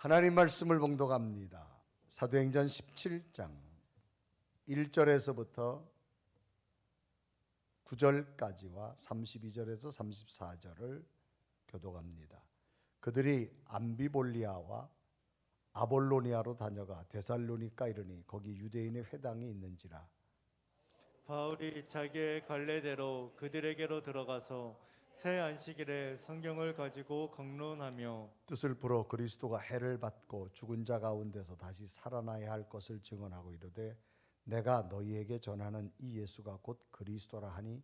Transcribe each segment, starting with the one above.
하나님 말씀을 봉독합니다. 사도행전 17장 1절에서부터 9절까지와 32절에서 34절을 교독합니다. 그들이 암비볼리아와 아볼로니아로 다녀가 데살로니가 이르니 거기 유대인의 회당이 있는지라. 바울이 자기의 관례대로 그들에게로 들어가서 새 안식일에 성경을 가지고 공론하며 뜻을 풀어 그리스도가 해를 받고 죽은 자 가운데서 다시 살아나야 할 것을 증언하고 이르되 내가 너희에게 전하는 이 예수가 곧 그리스도라 하니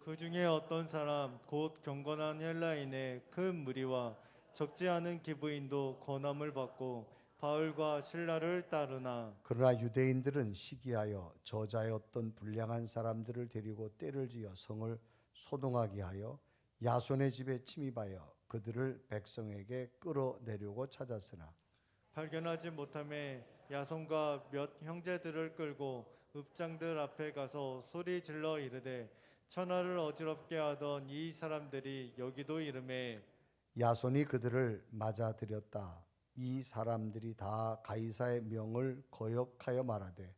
그 중에 어떤 사람 곧 경건한 헬라인의 큰 무리와 적지 않은 기부인도 권함을 받고 바울과 신라를 따르나 그러나 유대인들은 시기하여 저자였던 불량한 사람들을 데리고 때를 지어 성을 소동하게 하여 야손의 집에 침입하여 그들을 백성에게 끌어내려고 찾았으나 발견하지 못함에 야손과 몇 형제들을 끌고 읍장들 앞에 가서 소리 질러 이르되 천하를 어지럽게 하던 이 사람들이 여기도 이르매 야손이 그들을 맞아들였다. 이 사람들이 다 가이사의 명을 거역하여 말하되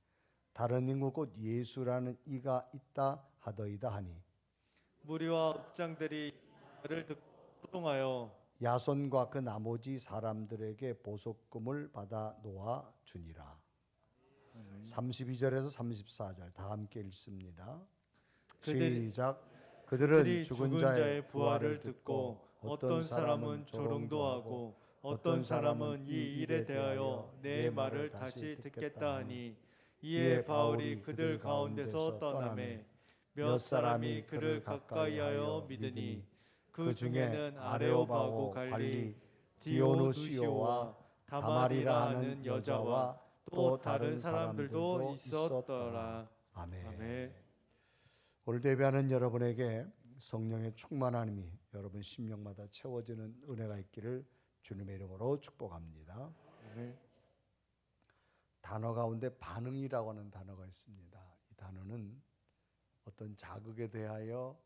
다른 인구 곧 예수라는 이가 있다 하더이다 하니 무리와 읍장들이 를 듣고 소동하여 야손과 그 나머지 사람들에게 보석금을 받아 놓아 주니라. 32절에서 34절 다 함께 읽습니다. 시작. 그들은 죽은 자의 부활을 듣고 어떤 사람은 조롱도 하고 어떤 사람은 이 일에 대하여 내 말을 다시 듣겠다 하니 이에 바울이 그들 가운데서 떠나매 몇 사람이 그를 가까이하여 믿으니 그 중에는 아레오바고 관리 디오누시오와 다말이라 하는 여자와 또 다른 사람들도 있었더라. 아멘. 아멘. 오늘 예배하는 여러분에게 성령의 충만함이 여러분 심령마다 채워지는 은혜가 있기를 주님의 이름으로 축복합니다. 아멘. 단어 가운데 반응이라고 하는 단어가 있습니다. 이 단어는 어떤 자극에 대하여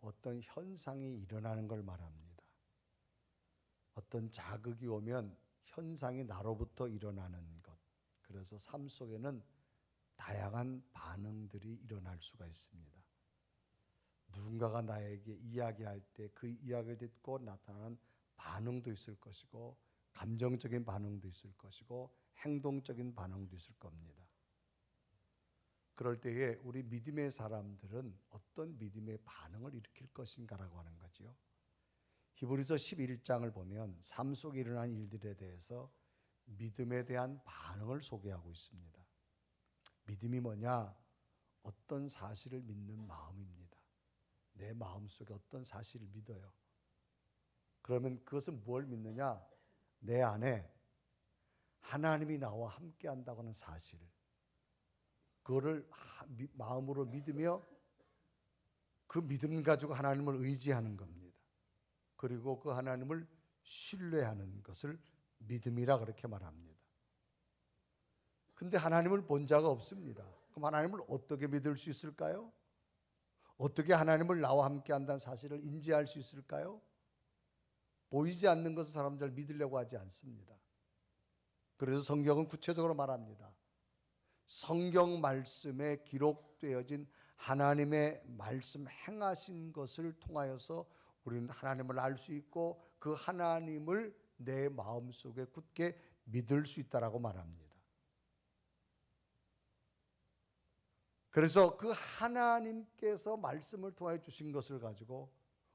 어떤 현상이 일어나는 걸 말합니다. 어떤 자극이 오면 현상이 나로부터 일어나는 것. 그래서 삶 속에는 다양한 반응들이 일어날 수가 있습니다. 누군가가 나에게 이야기할 때 그 이야기를 듣고 나타나는 반응도 있을 것이고 감정적인 반응도 있을 것이고 행동적인 반응도 있을 겁니다. 그럴 때에 우리 믿음의 사람들은 어떤 믿음의 반응을 일으킬 것인가라고 하는 거죠. 히브리서 11장을 보면 삶 속에 일어난 일들에 대해서 믿음에 대한 반응을 소개하고 있습니다. 믿음이 뭐냐? 어떤 사실을 믿는 마음입니다. 내 마음속에 어떤 사실을 믿어요. 그러면 그것은 뭘 믿느냐? 내 안에 하나님이 나와 함께 한다고 하는 사실, 그거를 마음으로 믿으며 그 믿음 가지고 하나님을 의지하는 겁니다. 그리고 그 하나님을 신뢰하는 것을 믿음이라 그렇게 말합니다. 근데 하나님을 본 자가 없습니다. 그럼 하나님을 어떻게 믿을 수 있을까요? 어떻게 하나님을 나와 함께 한다는 사실을 인지할 수 있을까요? 보이지 않는 것을 사람은 잘 믿으려고 하지 않습니다. 그래서 성경은 구체적으로 말합니다. 성경 말씀에 기록되어진 하나님의 말씀 행하신 것을 통하여서 우리는 하나님을 알 수 있고 그 하나님을 내 마음속에 굳게 믿을 수 있다라고 말합니다. 그래서 그 하나님께서 말씀을 통하여 주신 것을 가지고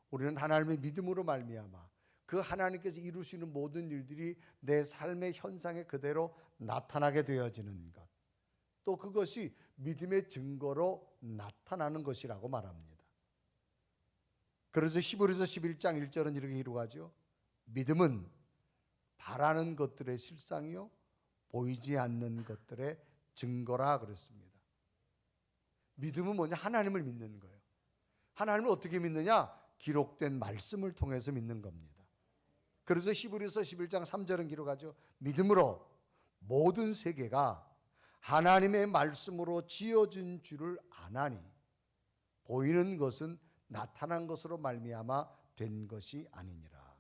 우리는 하나님의 믿음으로 말미암아 그 하나님께서 이루시는 모든 일들이 내 삶의 현상에 그대로 나타나게 되어지는 것, 또 그것이 믿음의 증거로 나타나는 것이라고 말합니다. 그래서 히브리서 11장 1절은 이렇게 기록하죠. 믿음은 바라는 것들의 실상이요 보이지 않는 것들의 증거라 그랬습니다. 믿음은 뭐냐? 하나님을 믿는 거예요. 하나님을 어떻게 믿느냐? 기록된 말씀을 통해서 믿는 겁니다. 그래서 히브리서 11장 3절은 기록하죠. 믿음으로 모든 세계가 하나님의 말씀으로 지어진 줄을 아나니 보이는 것은 나타난 것으로 말미암아 된 것이 아니니라.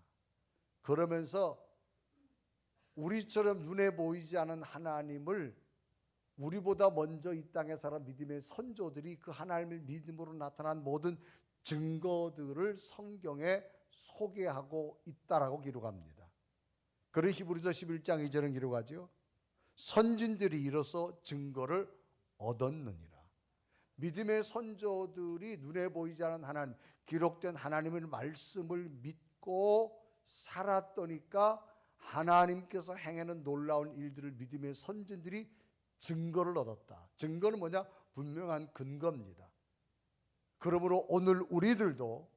그러면서 우리처럼 눈에 보이지 않은 하나님을 우리보다 먼저 이 땅에 살아 믿음의 선조들이 그 하나님을 믿음으로 나타난 모든 증거들을 성경에 소개하고 있다라고 기록합니다. 그리고 히브리서 11장 2절은 기록하죠. 선진들이 이로써 증거를 얻었느니라. 믿음의 선조들이 눈에 보이지 않은 하나님, 기록된 하나님의 말씀을 믿고 살았더니까 하나님께서 행하는 놀라운 일들을 믿음의 선진들이 증거를 얻었다. 증거는 뭐냐? 분명한 근거입니다. 그러므로 오늘 우리들도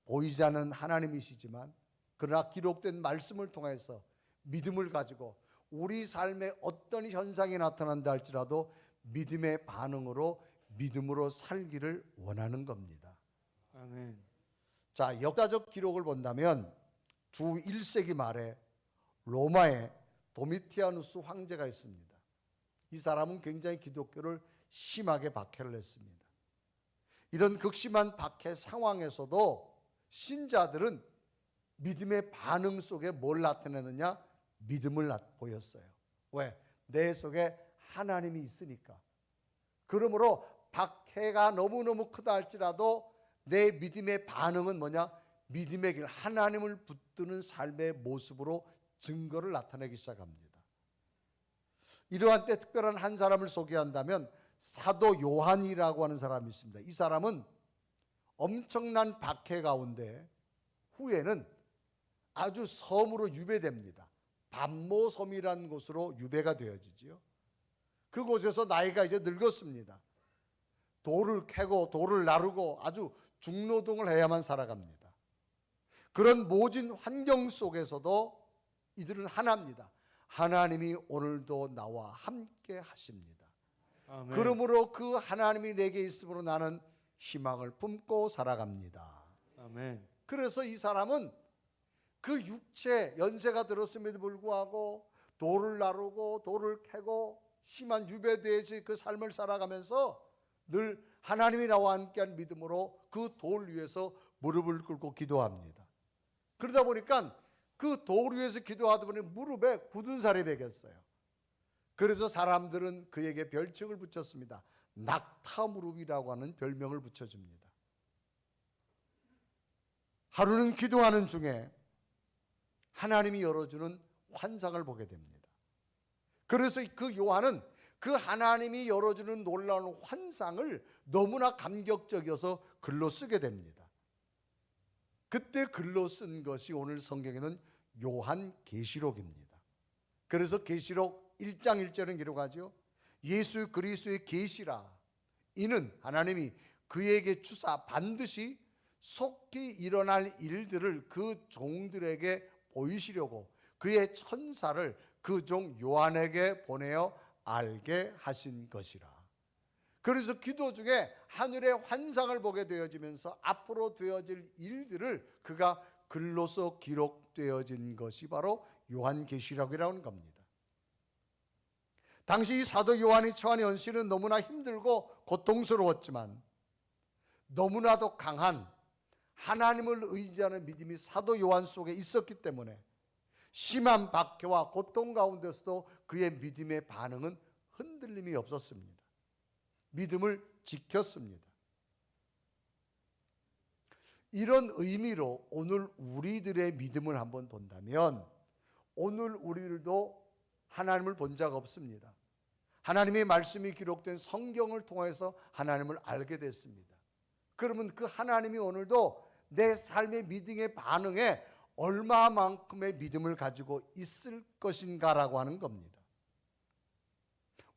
보이지 않는 하나님이시지만 그러나 기록된 말씀을 통해서 믿음을 가지고 우리 삶에 어떤 현상이 나타난다 할지라도 믿음의 반응으로 믿음으로 살기를 원하는 겁니다. 아멘. 자, 역사적 기록을 본다면 주 1세기 말에 로마에 도미티아누스 황제가 있습니다. 이 사람은 굉장히 기독교를 심하게 박해를 했습니다. 이런 극심한 박해 상황에서도 신자들은 믿음의 반응 속에 뭘 나타내느냐? 믿음을 보였어요. 왜? 내 속에 하나님이 있으니까. 그러므로 박해가 너무너무 크다 할지라도 내 믿음의 반응은 뭐냐? 믿음의 길, 하나님을 붙드는 삶의 모습으로 증거를 나타내기 시작합니다. 이러한 때 특별한 한 사람을 소개한다면 사도 요한이라고 하는 사람이 있습니다. 이 사람은 엄청난 박해 가운데 후에는 아주 섬으로 유배됩니다. 밤모섬이라는 곳으로 유배가 되어지지요. 그곳에서 나이가 이제 늙었습니다. 돌을 캐고 돌을 나르고 아주 중노동을 해야만 살아갑니다. 그런 모진 환경 속에서도 이들은 하나입니다. 하나님이 오늘도 나와 함께 하십니다. 아멘. 그러므로 그 하나님이 내게 있으므로 나는 희망을 품고 살아갑니다. 아멘. 그래서 이 사람은 그 육체 연세가 들었음에도 불구하고 돌을 나르고 돌을 캐고 심한 유배되어지 그 삶을 살아가면서 늘 하나님이 나와 함께한 믿음으로 그 돌 위에서 무릎을 꿇고 기도합니다. 그러다 보니까 그 돌 위에서 기도하다 보니 무릎에 굳은 살이 배겼어요. 그래서 사람들은 그에게 별칭을 붙였습니다. 낙타무릎이라고 하는 별명을 붙여줍니다. 하루는 기도하는 중에 하나님이 열어주는 환상을 보게 됩니다. 그래서 그 요한은 그 하나님이 열어주는 놀라운 환상을 너무나 감격적이어서 글로 쓰게 됩니다. 그때 글로 쓴 것이 오늘 성경에는 요한계시록입니다. 그래서 계시록 1장 1절은 기록하죠. 예수 그리스도의 계시라. 이는 하나님이 그에게 주사 반드시 속히 일어날 일들을 그 종들에게 보이시려고 그의 천사를 그 종 요한에게 보내어 알게 하신 것이라. 그래서 기도 중에 하늘의 환상을 보게 되어지면서 앞으로 되어질 일들을 그가 글로서 기록되어진 것이 바로 요한계시록이라는 겁니다. 당시 이 사도 요한이 처한 현실은 너무나 힘들고 고통스러웠지만 너무나도 강한 하나님을 의지하는 믿음이 사도 요한 속에 있었기 때문에 심한 박해와 고통 가운데서도 그의 믿음의 반응은 흔들림이 없었습니다. 믿음을 지켰습니다. 이런 의미로 오늘 우리들의 믿음을 한번 본다면 오늘 우리들도 하나님을 본 적 없습니다. 하나님의 말씀이 기록된 성경을 통해서 하나님을 알게 됐습니다. 그러면 그 하나님이 오늘도 내 삶의 믿음의 반응에 얼마만큼의 믿음을 가지고 있을 것인가라고 하는 겁니다.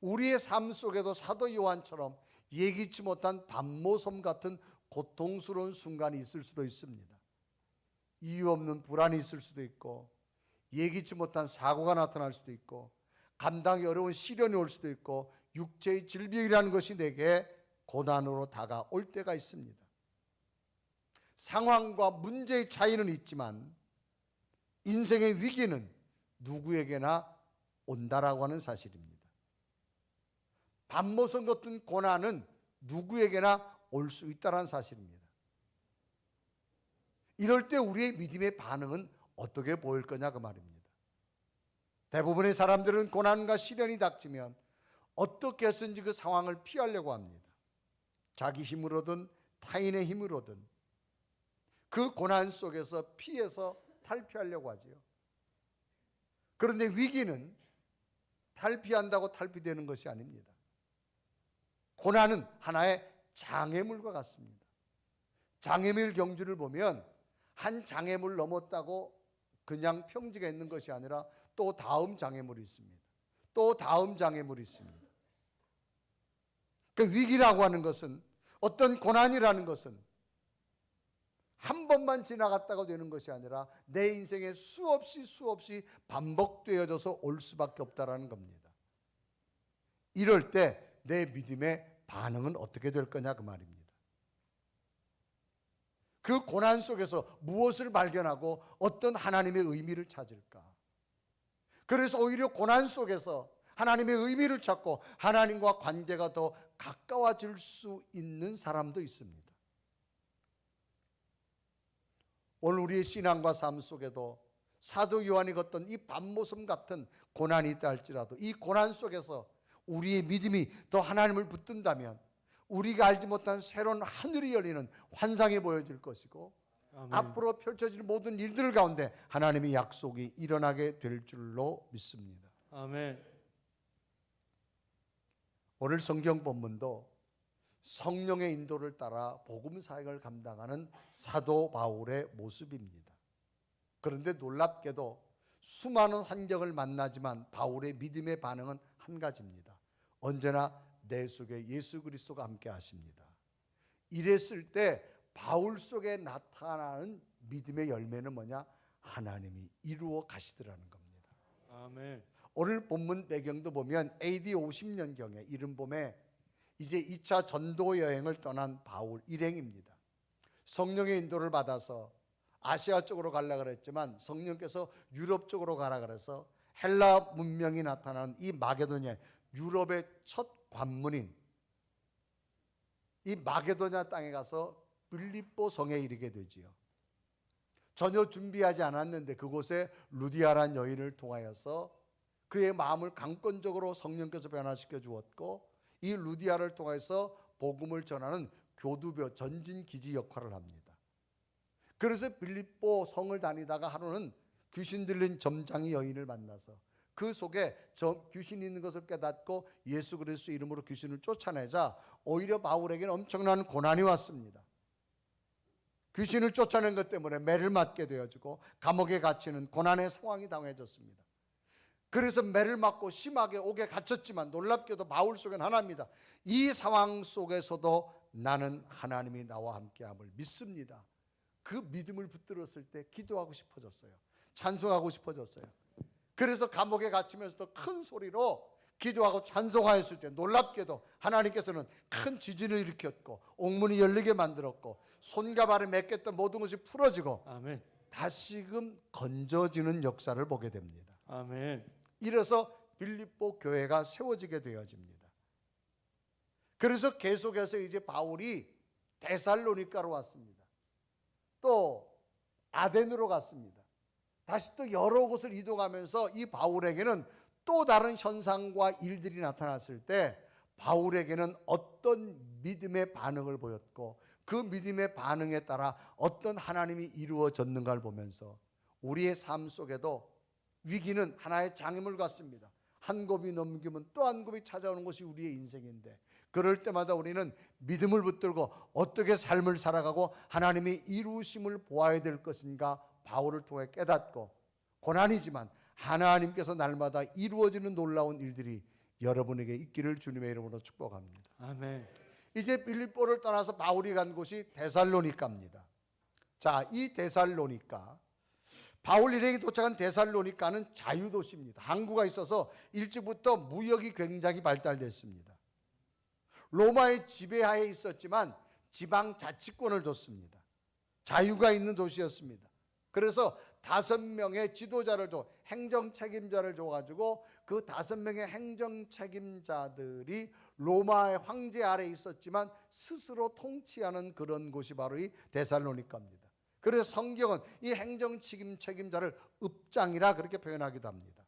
우리의 삶 속에도 사도 요한처럼 예기치 못한 밤모섬 같은 고통스러운 순간이 있을 수도 있습니다. 이유 없는 불안이 있을 수도 있고 예기치 못한 사고가 나타날 수도 있고 감당이 어려운 시련이 올 수도 있고 육체의 질병이라는 것이 내게 고난으로 다가올 때가 있습니다. 상황과 문제의 차이는 있지만 인생의 위기는 누구에게나 온다라고 하는 사실입니다. 밤모섬 같은 고난은 누구에게나 올 수 있다는 사실입니다. 이럴 때 우리의 믿음의 반응은 어떻게 보일 거냐 그 말입니다. 대부분의 사람들은 고난과 시련이 닥치면 어떻게 해서든지 그 상황을 피하려고 합니다. 자기 힘으로든 타인의 힘으로든 그 고난 속에서 피해서 탈피하려고 하지요. 그런데 위기는 탈피한다고 탈피되는 것이 아닙니다. 고난은 하나의 장애물과 같습니다. 장애물 경주를 보면 한 장애물 넘었다고 그냥 평지가 있는 것이 아니라 또 다음 장애물이 있습니다. 또 다음 장애물이 있습니다. 그 위기라고 하는 것은, 어떤 고난이라는 것은 한 번만 지나갔다가 되는 것이 아니라 내 인생에 수없이 반복되어져서 올 수밖에 없다라는 겁니다. 이럴 때 내 믿음의 반응은 어떻게 될 거냐 그 말입니다. 그 고난 속에서 무엇을 발견하고 어떤 하나님의 의미를 찾을까? 그래서 오히려 고난 속에서 하나님의 의미를 찾고 하나님과 관계가 더 가까워질 수 있는 사람도 있습니다. 오늘 우리의 신앙과 삶 속에도 사도 요한이 걷던 이 밤모섬 같은 고난이 있다 할지라도 이 고난 속에서 우리의 믿음이 더 하나님을 붙든다면 우리가 알지 못한 새로운 하늘이 열리는 환상이 보여질 것이고, 아멘. 앞으로 펼쳐질 모든 일들 가운데 하나님의 약속이 일어나게 될 줄로 믿습니다. 아멘. 오늘 성경 본문도 성령의 인도를 따라 복음 사역을 감당하는 사도 바울의 모습입니다. 그런데 놀랍게도 수많은 환경을 만나지만 바울의 믿음의 반응은 한 가지입니다. 언제나 내 속에 예수 그리스도가 함께 하십니다. 이랬을 때 바울 속에 나타나는 믿음의 열매는 뭐냐? 하나님이 이루어 가시더라는 겁니다. 아멘. 오늘 본문 배경도 보면 AD 50년경에 이른 봄에 이제 2차 전도 여행을 떠난 바울 일행입니다. 성령의 인도를 받아서 아시아 쪽으로 가려고 그랬지만 성령께서 유럽 쪽으로 가라 그래서 헬라 문명이 나타난 이 마게도냐, 유럽의 첫 관문인 이 마게도냐 땅에 가서 빌립보 성에 이르게 되지요. 전혀 준비하지 않았는데 그곳에 루디아란 여인을 통하여서 그의 마음을 강권적으로 성령께서 변화시켜 주었고, 이 루디아를 통해서 복음을 전하는 교두보, 전진기지 역할을 합니다. 그래서 빌립보 성을 다니다가 하루는 귀신 들린 점장이 여인을 만나서 그 속에 귀신 있는 것을 깨닫고 예수 그리스도 이름으로 귀신을 쫓아내자 오히려 바울에게는 엄청난 고난이 왔습니다. 귀신을 쫓아낸 것 때문에 매를 맞게 되어지고 감옥에 갇히는 고난의 상황이 당해졌습니다. 그래서 매를 맞고 심하게 옥에 갇혔지만 놀랍게도 바울 속엔 하나입니다. 이 상황 속에서도 나는 하나님이 나와 함께함을 믿습니다. 그 믿음을 붙들었을 때 기도하고 싶어졌어요. 찬송하고 싶어졌어요. 그래서 감옥에 갇히면서도 큰 소리로 기도하고 찬송하였을 때 놀랍게도 하나님께서는 큰 지진을 일으켰고 옥문이 열리게 만들었고 손과 발에 맺혔던 모든 것이 풀어지고 아멘. 다시금 건져지는 역사를 보게 됩니다. 아멘. 이래서 빌립보 교회가 세워지게 되어집니다. 그래서 계속해서 이제 바울이 데살로니가로 왔습니다. 또 아덴으로 갔습니다. 다시 또 여러 곳을 이동하면서 이 바울에게는 또 다른 현상과 일들이 나타났을 때 바울에게는 어떤 믿음의 반응을 보였고 그 믿음의 반응에 따라 어떤 하나님이 이루어졌는가를 보면서 우리의 삶 속에도 위기는 하나의 장애물 같습니다. 한 곱이 넘기면 또 한 곱이 찾아오는 것이 우리의 인생인데 그럴 때마다 우리는 믿음을 붙들고 어떻게 삶을 살아가고 하나님의 이루심을 보아야 될 것인가 바울을 통해 깨닫고 고난이지만 하나님께서 날마다 이루어지는 놀라운 일들이 여러분에게 있기를 주님의 이름으로 축복합니다. 아멘. 이제 빌립보를 떠나서 바울이 간 곳이 데살로니가입니다. 자, 이 데살로니가 바울 일행이 도착한 데살로니가는 자유도시입니다. 항구가 있어서 일찍부터 무역이 굉장히 발달됐습니다. 로마의 지배하에 있었지만 지방 자치권을 뒀습니다. 자유가 있는 도시였습니다. 그래서 5명의 지도자를 줘, 행정 책임자를 줘가지고 그 5명의 행정 책임자들이 로마의 황제 아래에 있었지만 스스로 통치하는 그런 곳이 바로 이 데살로니가입니다. 그래서 성경은 이 행정 책임자를 읍장이라 그렇게 표현하기도 합니다.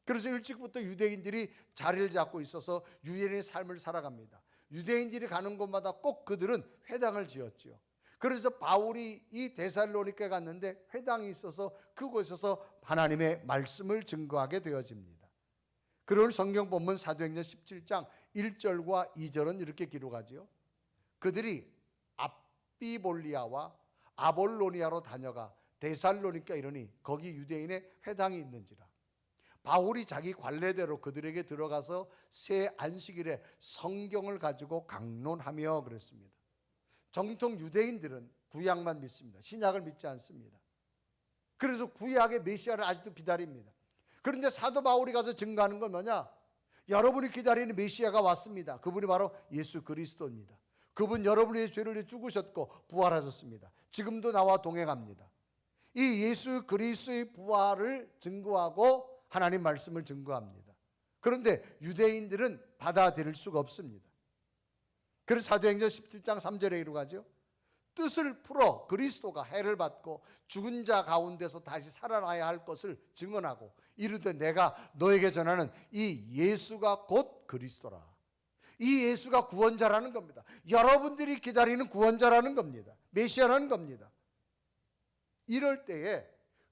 그래서 일찍부터 유대인들이 자리를 잡고 있어서 유대인의 삶을 살아갑니다. 유대인들이 가는 곳마다 꼭 그들은 회당을 지었지요. 그래서 바울이 이 데살로니가에 갔는데 회당이 있어서 그곳에서 하나님의 말씀을 증거하게 되어집니다. 그런 성경 본문 사도행전 17장 1절과 2절은 이렇게 기록하지요. 그들이 앞비볼리아와 아볼로니아로 다녀가 데살로니가 이르니 거기 유대인의 회당이 있는지라. 바울이 자기 관례대로 그들에게 들어가서 새 안식일에 성경을 가지고 강론하며 그랬습니다. 정통 유대인들은 구약만 믿습니다. 신약을 믿지 않습니다. 그래서 구약의 메시아를 아직도 기다립니다. 그런데 사도 바울이 가서 증거하는 건 뭐냐? 여러분이 기다리는 메시아가 왔습니다. 그분이 바로 예수 그리스도입니다. 그분 여러분의 죄를 위해 죽으셨고 부활하셨습니다. 지금도 나와 동행합니다. 이 예수 그리스도의 부활을 증거하고 하나님 말씀을 증거합니다. 그런데 유대인들은 받아들일 수가 없습니다. 그래서 사도행전 17장 3절에 이루어가죠. 뜻을 풀어 그리스도가 해를 받고 죽은 자 가운데서 다시 살아나야 할 것을 증언하고 이르되 내가 너에게 전하는 이 예수가 곧 그리스도라. 이 예수가 구원자라는 겁니다. 여러분들이 기다리는 구원자라는 겁니다. 메시아라는 겁니다. 이럴 때에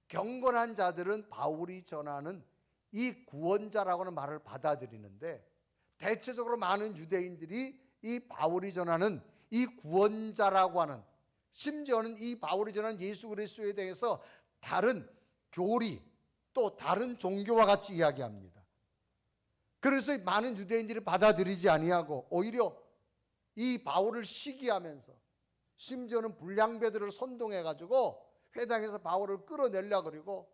경건한 자들은 바울이 전하는 이 구원자라고 하는 말을 받아들이는데 대체적으로 많은 유대인들이 이 바울이 전하는 이 구원자라고 하는, 심지어는 이 바울이 전하는 예수 그리스도에 대해서 다른 교리 또 다른 종교와 같이 이야기합니다. 그래서 많은 유대인들이 받아들이지 아니하고 오히려 이 바울을 시기하면서 심지어는 불량배들을 선동해 가지고 회당에서 바울을 끌어내려고 그러고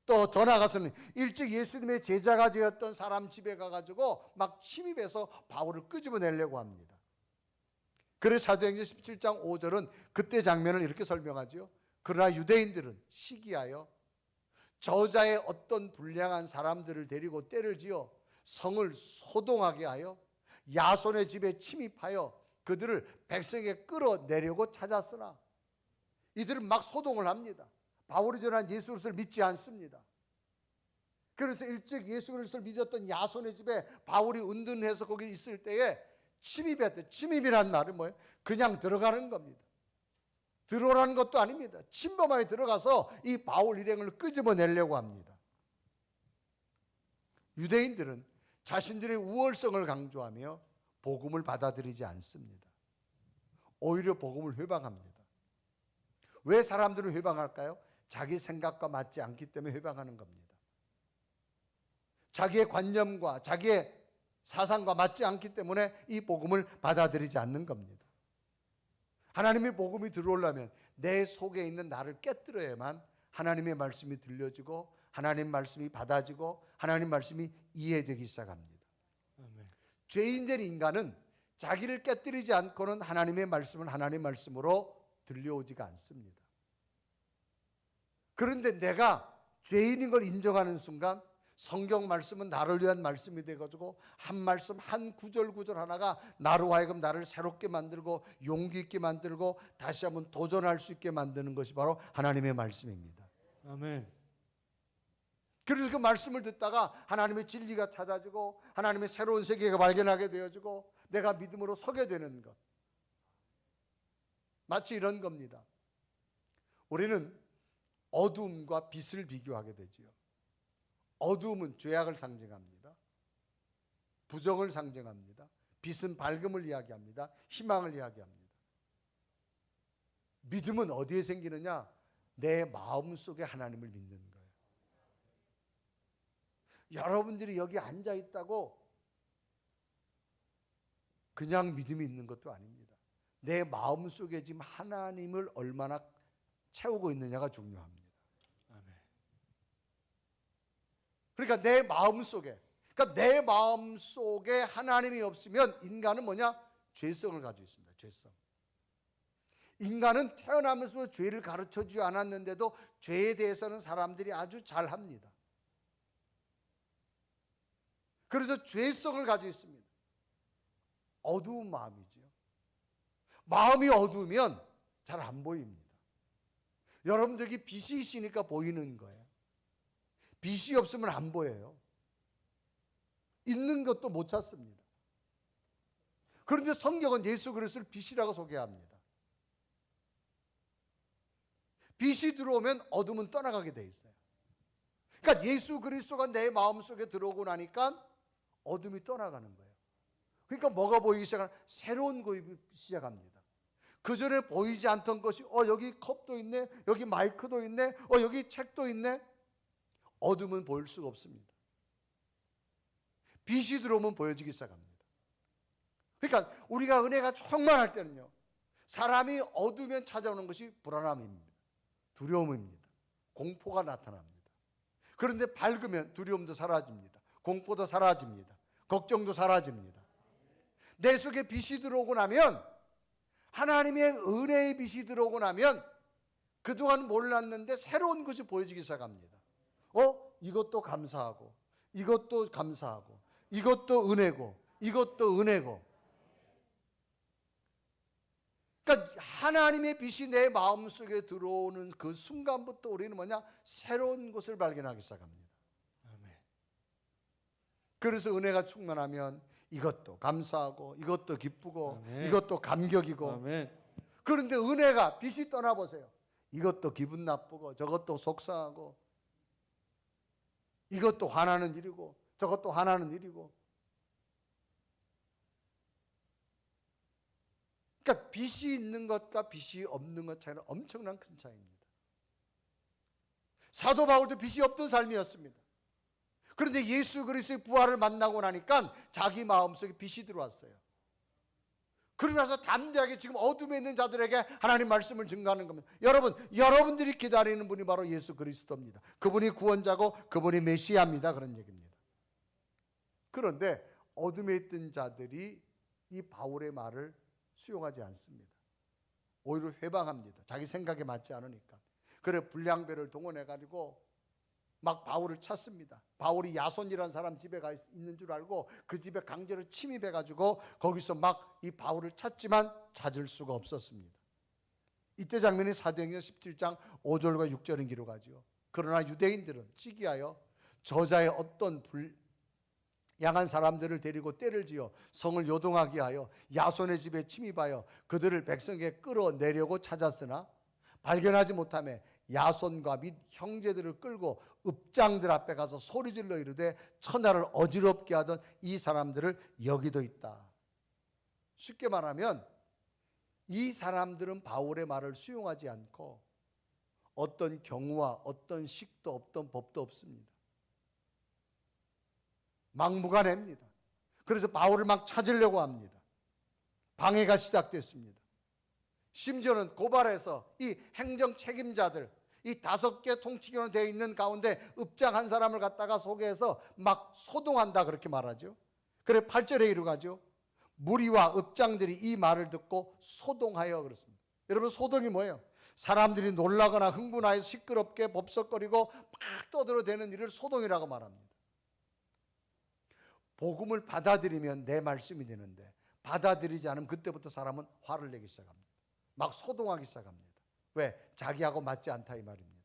또 더 나아가서는 일찍 예수님의 제자가 되었던 사람 집에 가가지고 막 침입해서 바울을 끄집어내려고 합니다. 그래서 사도행전 17장 5절은 그때 장면을 이렇게 설명하죠. 그러나 유대인들은 시기하여 저자의 어떤 불량한 사람들을 데리고 때를 지어 성을 소동하게 하여 야손의 집에 침입하여 그들을 백성에게 끌어내려고 찾았으나 이들은 막 소동을 합니다. 바울이 전한 예수 그리스도를 믿지 않습니다. 그래서 일찍 예수 그리스도를 믿었던 야손의 집에 바울이 은둔해서 거기 있을 때에 침입했대. 침입이란 말은 뭐예요? 그냥 들어가는 겁니다. 들어오라는 것도 아닙니다. 침범하게 들어가서 이 바울 일행을 끄집어내려고 합니다. 유대인들은 자신들의 우월성을 강조하며 복음을 받아들이지 않습니다. 오히려 복음을 회방합니다. 왜 사람들은 회방할까요? 자기 생각과 맞지 않기 때문에 회방하는 겁니다. 자기의 관념과 자기의 사상과 맞지 않기 때문에 이 복음을 받아들이지 않는 겁니다. 하나님의 복음이 들어오려면 내 속에 있는 나를 깨뜨려야만 하나님의 말씀이 들려지고 하나님 말씀이 받아지고 하나님 말씀이 이해되기 시작합니다. 아멘. 죄인된 인간은 자기를 깨뜨리지 않고는 하나님의 말씀은 하나님의 말씀으로 들려오지가 않습니다. 그런데 내가 죄인인 걸 인정하는 순간 성경 말씀은 나를 위한 말씀이 돼가지고 한 말씀 한 구절 하나가 나로 하여금 나를 새롭게 만들고 용기 있게 만들고 다시 한번 도전할 수 있게 만드는 것이 바로 하나님의 말씀입니다. 아멘. 그래서 그 말씀을 듣다가 하나님의 진리가 찾아지고 하나님의 새로운 세계가 발견하게 되어지고 내가 믿음으로 서게 되는 것. 마치 이런 겁니다. 우리는 어두움과 빛을 비교하게 되지요. 어두움은 죄악을 상징합니다. 부정을 상징합니다. 빛은 밝음을 이야기합니다. 희망을 이야기합니다. 믿음은 어디에 생기느냐? 내 마음속에 하나님을 믿는 거예요. 여러분들이 여기 앉아 있다고 그냥 믿음이 있는 것도 아닙니다. 내 마음속에 지금 하나님을 얼마나 채우고 있느냐가 중요합니다. 아멘. 그러니까 내 마음속에 하나님이 없으면 인간은 뭐냐? 죄성을 가지고 있습니다. 죄성. 인간은 태어나면서 죄를 가르쳐주지 않았는데도 죄에 대해서는 사람들이 아주 잘합니다. 그래서 죄성을 가지고 있습니다. 어두운 마음이죠. 마음이 어두우면 잘 안 보입니다. 여러분들이 빛이 있으니까 보이는 거예요. 빛이 없으면 안 보여요. 있는 것도 못 찾습니다. 그런데 성경은 예수 그리스도를 빛이라고 소개합니다. 빛이 들어오면 어둠은 떠나가게 돼 있어요. 그러니까 예수 그리스도가 내 마음속에 들어오고 나니까 어둠이 떠나가는 거예요. 그러니까 뭐가 보이기 시작하는? 새로운 것이 시작합니다. 그전에 보이지 않던 것이 여기 컵도 있네, 여기 마이크도 있네, 여기 책도 있네. 어둠은 보일 수가 없습니다. 빛이 들어오면 보여지기 시작합니다. 그러니까 우리가 은혜가 충만할 때는요, 사람이 어두면 찾아오는 것이 불안함입니다. 두려움입니다. 공포가 나타납니다. 그런데 밝으면 두려움도 사라집니다. 공포도 사라집니다. 걱정도 사라집니다. 내 속에 빛이 들어오고 나면, 하나님의 은혜의 빛이 들어오고 나면 그동안 몰랐는데 새로운 것이 보여지기 시작합니다. 이것도 감사하고, 이것도 감사하고, 이것도 은혜고, 이것도 은혜고. 그러니까 하나님의 빛이 내 마음속에 들어오는 그 순간부터 우리는 뭐냐? 새로운 것을 발견하기 시작합니다. 아멘. 그래서 은혜가 충만하면 이것도 감사하고, 이것도 기쁘고, 아멘. 이것도 감격이고. 아멘. 그런데 은혜가 빛이 떠나보세요. 이것도 기분 나쁘고, 저것도 속상하고, 이것도 화나는 일이고, 저것도 화나는 일이고. 그러니까 빛이 있는 것과 빛이 없는 것 차이는 엄청난 큰 차이입니다. 사도 바울도 빛이 없던 삶이었습니다. 그런데 예수 그리스도의 부활을 만나고 나니까 자기 마음속에 빛이 들어왔어요. 그러나서 담대하게 지금 어둠에 있는 자들에게 하나님 말씀을 증거하는 겁니다. 여러분들이 기다리는 분이 바로 예수 그리스도입니다. 그분이 구원자고 그분이 메시아입니다. 그런 얘기입니다. 그런데 어둠에 있던 자들이 이 바울의 말을 수용하지 않습니다. 오히려 회방합니다. 자기 생각에 맞지 않으니까. 그래 불량배를 동원해가지고 막 바울을 찾습니다. 바울이 야손이라는 사람 집에 가 있는 줄 알고 그 집에 강제로 침입해가지고 거기서 막 이 바울을 찾지만 찾을 수가 없었습니다. 이때 장면이 사도행전 17장 5절과 6절은 기록하죠. 그러나 유대인들은 찌기하여 저자의 어떤 양한 사람들을 데리고 떼를 지어 성을 요동하게 하여 야손의 집에 침입하여 그들을 백성에게 끌어내려고 찾았으나 발견하지 못하며 야손과 및 형제들을 끌고 읍장들 앞에 가서 소리질러 이르되 천하를 어지럽게 하던 이 사람들을 여기도 있다. 쉽게 말하면 이 사람들은 바울의 말을 수용하지 않고 어떤 경우와 어떤 식도 없던 법도 없습니다. 막무가내입니다. 그래서 바울을 막 찾으려고 합니다. 방해가 시작됐습니다. 심지어는 고발해서 이 행정 책임자들, 이 5개 통치기로 되어 있는 가운데 읍장 한 사람을 갖다가 소개해서 막 소동한다 그렇게 말하죠. 그래 8절에 이르가죠. 무리와 읍장들이 이 말을 듣고 소동하여 그렇습니다. 여러분 소동이 뭐예요? 사람들이 놀라거나 흥분하여 시끄럽게 법석거리고 막 떠들어대는 일을 소동이라고 말합니다. 복음을 받아들이면 내 말씀이 되는데 받아들이지 않으면 그때부터 사람은 화를 내기 시작합니다. 막 소동하기 시작합니다. 왜? 자기하고 맞지 않다 이 말입니다.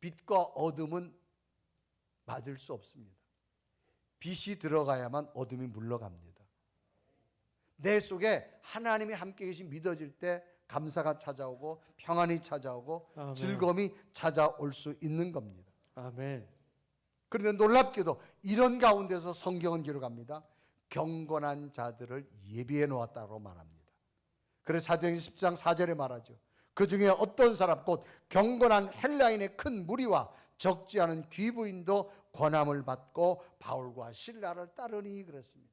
빛과 어둠은 맞을 수 없습니다. 빛이 들어가야만 어둠이 물러갑니다. 내 속에 하나님이 함께 계신 믿어질 때 감사가 찾아오고 평안이 찾아오고 아멘. 즐거움이 찾아올 수 있는 겁니다. 아멘. 그런데 놀랍게도 이런 가운데서 성경은 기록합니다. 경건한 자들을 예비해 놓았다고 말합니다. 그래서 사도행전 10장 4절에 말하죠. 그 중에 어떤 사람 곧 경건한 헬라인의 큰 무리와 적지 않은 귀부인도 권함을 받고 바울과 실라를 따르니 그랬습니다.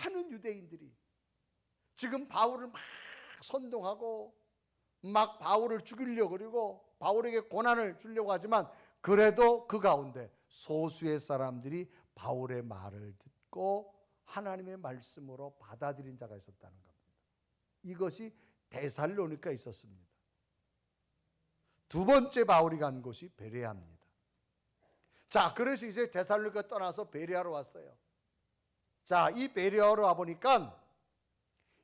많은 유대인들이 지금 바울을 막 선동하고 막 바울을 죽이려고 그러고 바울에게 고난을 주려고 하지만 그래도 그 가운데 소수의 사람들이 바울의 말을 듣고 하나님의 말씀으로 받아들인 자가 있었다는 겁니다. 이것이 데살로니가에 있었습니다. 두 번째 바울이 간 곳이 베레아입니다. 자, 그래서 이제 데살로니가 떠나서 베레아로 왔어요. 자, 이 베레아로 와보니까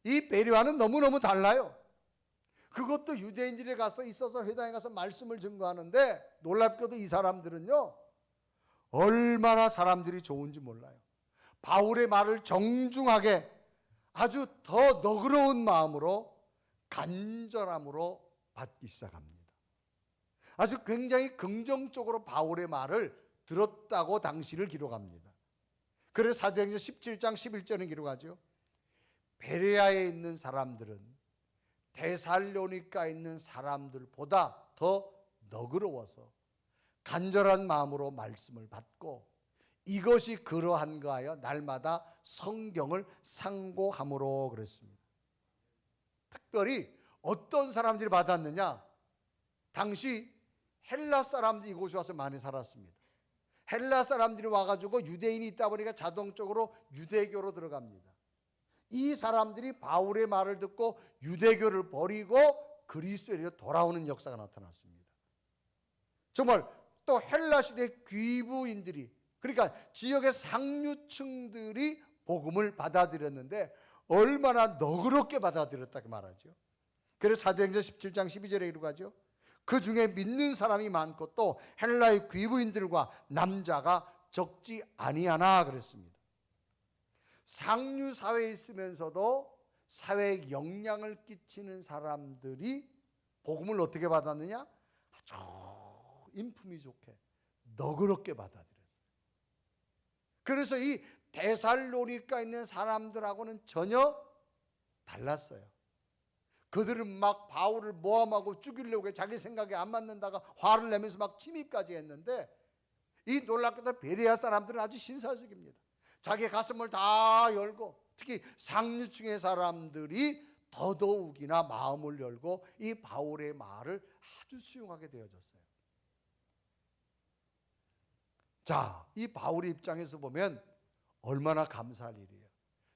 이 베레아는 너무너무 달라요. 그것도 유대인들에 가서 있어서 회당에 가서 말씀을 증거하는데 놀랍게도 이 사람들은요 얼마나 사람들이 좋은지 몰라요. 바울의 말을 정중하게 아주 더 너그러운 마음으로 간절함으로 받기 시작합니다. 아주 굉장히 긍정적으로 바울의 말을 들었다고 당시를 기록합니다. 그래서 사도행전 17장 11절은 기록하죠. 베레아에 있는 사람들은 데살로니가에 있는 사람들보다 더 너그러워서 간절한 마음으로 말씀을 받고 이것이 그러한가 하여 날마다 성경을 상고함으로 그랬습니다. 특별히 어떤 사람들이 받았느냐? 당시 헬라 사람들이 이곳에 와서 많이 살았습니다. 헬라 사람들이 와가지고 유대인이 있다 보니까 자동적으로 유대교로 들어갑니다. 이 사람들이 바울의 말을 듣고 유대교를 버리고 그리스도에게 돌아오는 역사가 나타났습니다. 정말 또 헬라 시대 귀부인들이, 그러니까 지역의 상류층들이 복음을 받아들였는데 얼마나 너그럽게 받아들였다고 말하죠. 그래서 사도행전 17장 12절에 이르고 하죠. 그 중에 믿는 사람이 많고 또 헬라의 귀부인들과 남자가 적지 아니하나 그랬습니다. 상류 사회에 있으면서도 사회에 영향을 끼치는 사람들이 복음을 어떻게 받았느냐? 아주 인품이 좋게 너그럽게 받아들였어요. 그래서 이 데살로니가에 있는 사람들하고는 전혀 달랐어요. 그들은 막 바울을 모함하고 죽이려고 자기 생각에 안 맞는다가 화를 내면서 막 침입까지 했는데 이 놀랍게도 베레아 사람들은 아주 신사적입니다. 자기 가슴을 다 열고 특히 상류층의 사람들이 더더욱이나 마음을 열고 이 바울의 말을 아주 수용하게 되어졌어요. 자, 이 바울의 입장에서 보면 얼마나 감사할 일이에요.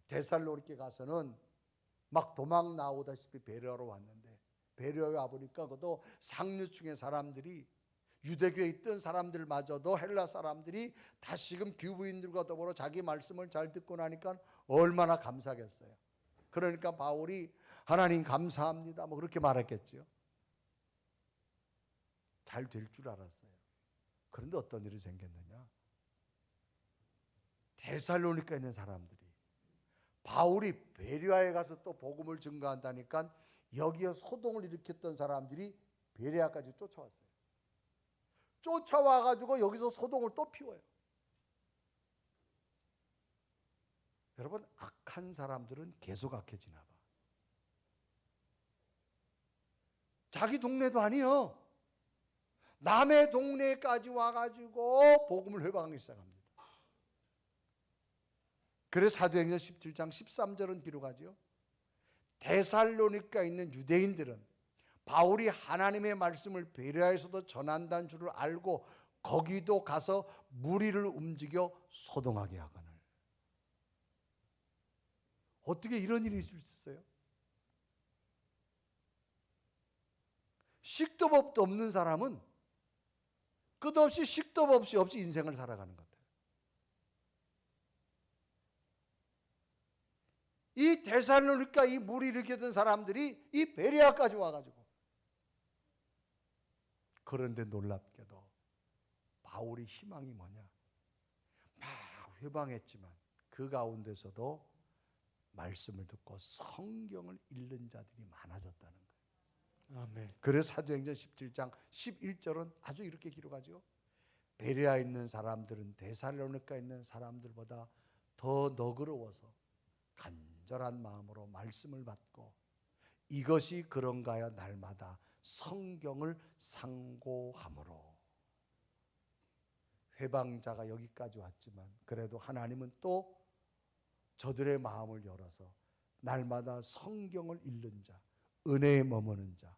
데살로니가에 가서는 막 도망 나오다시피 베레아로 왔는데 베레아에 와보니까 그것도 상류층의 사람들이 유대교에 있던 사람들마저도 헬라 사람들이 다시금 귀부인들과 더불어 자기 말씀을 잘 듣고 나니까 얼마나 감사하겠어요. 그러니까 바울이 하나님 감사합니다 뭐 그렇게 말했겠죠. 잘 될 줄 알았어요. 그런데 어떤 일이 생겼느냐? 데살로니가에 있는 사람들이 바울이 베레아에 가서 또 복음을 증거한다니까 여기에 소동을 일으켰던 사람들이 베레아까지 쫓아왔어요. 쫓아와가지고 여기서 소동을 또 피워요. 여러분, 악한 사람들은 계속 악해지나 봐. 자기 동네도 아니요. 남의 동네까지 와가지고 복음을 회방하기 시작합니다. 그래서 사도행전 17장 13절은 기록하죠. 데살로니가에 있는 유대인들은 바울이 하나님의 말씀을 베레아에서도 전한다는 줄을 알고 거기도 가서 무리를 움직여 소동하게 하거늘. 어떻게 이런 일이 있을 수 있어요? 식도 법도 없는 사람은 끝없이 식도 없이 인생을 살아가는 것 같아요. 이 데살로니가 이 무리를 일으켰던 사람들이 이 베레아까지 와가지고, 그런데 놀랍게도 바울이 희망이 뭐냐? 막 회방했지만 그 가운데서도 말씀을 듣고 성경을 읽는 자들이 많아졌다는 거예요. 아멘. 그래서 사도행전 17장 11절은 아주 이렇게 기록하죠. 베레아에 있는 사람들은 데살로니가에 있는 사람들보다 더 너그러워서 간절한 마음으로 말씀을 받고 이것이 그런가요? 날마다 성경을 상고함으로. 회방자가 여기까지 왔지만 그래도 하나님은 또 저들의 마음을 열어서 날마다 성경을 읽는 자, 은혜에 머무는 자,